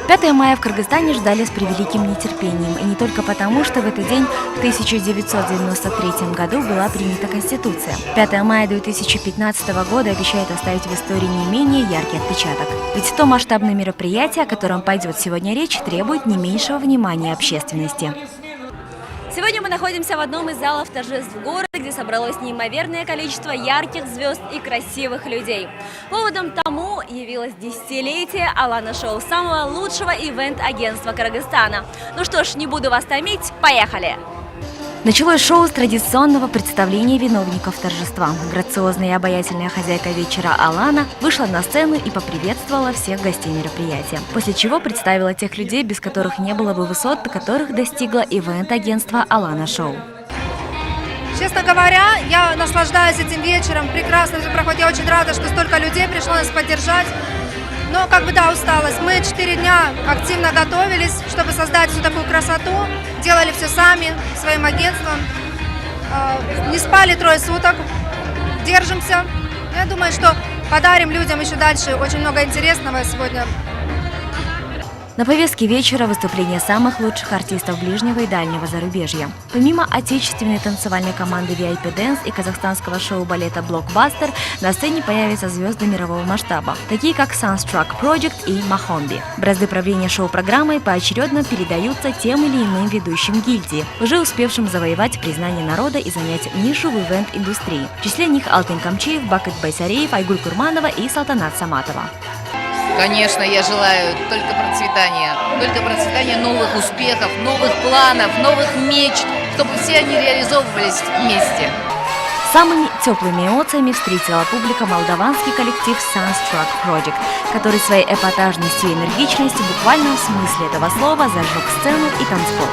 5 мая в Кыргызстане ждали с превеликим нетерпением. И не только потому, что в этот день, в 1993 году, была принята Конституция. 5 мая 2015 года обещает оставить в истории не менее яркий отпечаток. Ведь то масштабное мероприятие, о котором пойдет сегодня речь, требует не меньшего внимания общественности. Сегодня мы находимся в одном из залов торжеств города, где собралось неимоверное количество ярких звезд и красивых людей. Поводом тому явилось десятилетие Алана Шоу, самого лучшего ивент-агентства Кыргызстана. Ну что ж, не буду вас томить, поехали! Началось шоу с традиционного представления виновников торжества. Грациозная и обаятельная хозяйка вечера Алана вышла на сцену и поприветствовала всех гостей мероприятия. После чего представила тех людей, без которых не было бы высот, до которых достигло ивент-агентство Алана Шоу. Честно говоря, я наслаждаюсь этим вечером. Прекрасно все проходит. Я очень рада, что столько людей пришло нас поддержать. Но усталость. Мы 4 дня активно готовились, чтобы создать всю такую красоту. Делали все сами, своим агентством. Не спали 3 суток. Держимся. Я думаю, что подарим людям еще дальше очень много интересного сегодня. На повестке вечера выступления самых лучших артистов ближнего и дальнего зарубежья. Помимо отечественной танцевальной команды VIP Dance и казахстанского шоу-балета Blockbuster, на сцене появятся звезды мирового масштаба, такие как Sunstruck Project и Махомби. Бразды правления шоу-программой поочередно передаются тем или иным ведущим гильдии, уже успевшим завоевать признание народа и занять нишу в ивент-индустрии. В числе них Алтын Камчиев, Бакыт Байсареев, Айгуль Курманова и Салтанат Саматова. Конечно, я желаю только процветания новых успехов, новых планов, новых мечт, чтобы все они реализовывались вместе. Самыми теплыми эмоциями встретила публика молдаванский коллектив Sunstruck Project, который своей эпатажностью и энергичностью в буквальном смысле этого слова зажег сцену и танцпол.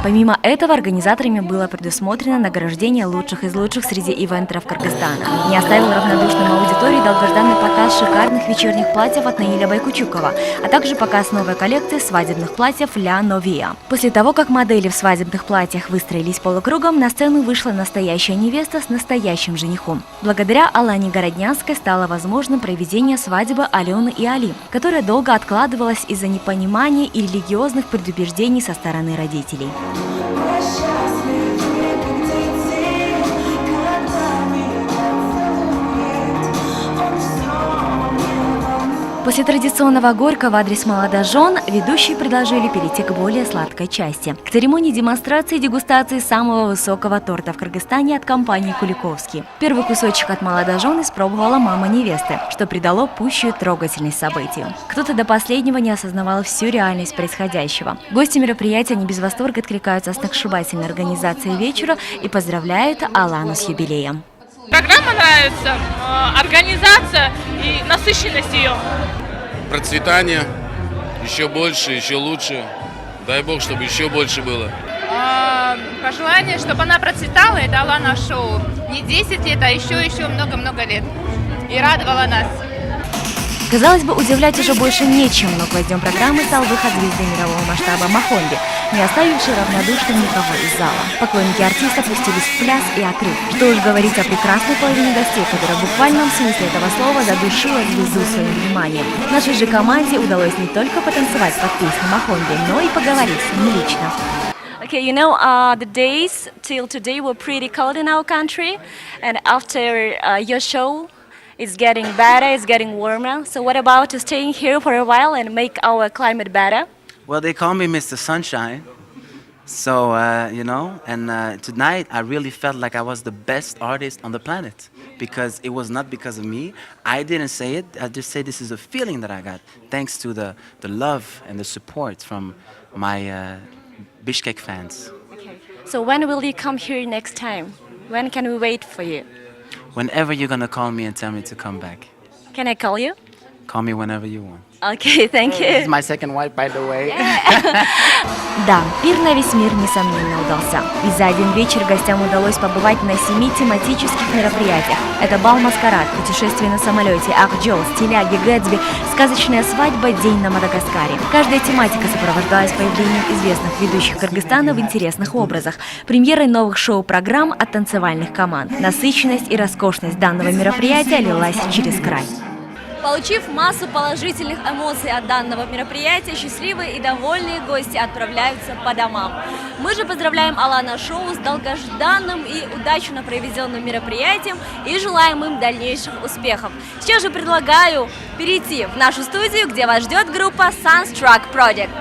Помимо этого, организаторами было предусмотрено награждение лучших из лучших среди ивентеров Кыргызстана. Не оставил равнодушным аудитории долгожданный показ шикарных вечерних платьев от Наиля Байкучукова, а также показ новой коллекции свадебных платьев Ля Новия. После того, как модели в свадебных платьях выстроились полукругом, на сцену вышла настоящая невеста с настоящим женихом. Благодаря Алане Городнянской стало возможным проведение свадьбы Алены и Али, которая долго откладывалась из-за непонимания и религиозных предубеждений со стороны родителей. После традиционного горька в адрес молодожен ведущие предложили перейти к более сладкой части. К церемонии демонстрации и дегустации самого высокого торта в Кыргызстане от компании Куликовский. Первый кусочек от молодожен испробовала мама невесты, что придало пущую трогательность событию. Кто-то до последнего не осознавал всю реальность происходящего. Гости мероприятия не без восторга откликаются с сногсшибательной организацией вечера и поздравляют Алану с юбилеем. Программа нравится, организация и насыщенность ее. Процветание, еще больше, еще лучше. Дай Бог, чтобы еще больше было. Пожелание, чтобы она процветала, это Алана Шоу. Не 10 лет, а еще много-много лет. И радовала нас. Казалось бы, удивлять уже больше нечем, но гвоздем программы стал выход звезды мирового масштаба Махомби, не оставивший равнодушным никого из зала. Поклонники артиста пустились в пляс и отрыв. Что уж говорить о прекрасной половине гостей, которая в буквальном смысле этого слова задушила звезду своим вниманием. Нашей же команде удалось не только потанцевать под песню Махомби, но и поговорить с ним лично. Okay, the days till today were pretty cold in our country, and after your show, it's getting better, it's getting warmer. So what about staying here for a while and make our climate better? Well, they call me Mr. Sunshine. So, tonight I really felt like I was the best artist on the planet. Because it was not because of me. I didn't say it. I just say this is a feeling that I got. Thanks to the love and the support from my Bishkek fans. Okay. So when will you come here next time? When can we wait for you? Whenever you're gonna call me and tell me to come back. Can I call you? Call me whenever you want. Okay, thank This is you. my second wife, by the way. Да, пир на весь мир, несомненно, удался. Ведь за один вечер гостям удалось побывать на 7 тематических мероприятиях. Это бал-маскарад, путешествие на самолете, Ах Джоуз, Стиляги, Гэтсби, сказочная свадьба, день на Мадагаскаре. Каждая тематика сопровождалась появлением известных ведущих Кыргызстана в интересных образах, премьерой новых шоу-программ от танцевальных команд. Насыщенность и роскошность данного мероприятия лилась через край. Получив массу положительных эмоций от данного мероприятия, счастливые и довольные гости отправляются по домам. Мы же поздравляем Алана Шоу с долгожданным и удачно проведенным мероприятием и желаем им дальнейших успехов. Сейчас же предлагаю перейти в нашу студию, где вас ждет группа Sunstruck Project.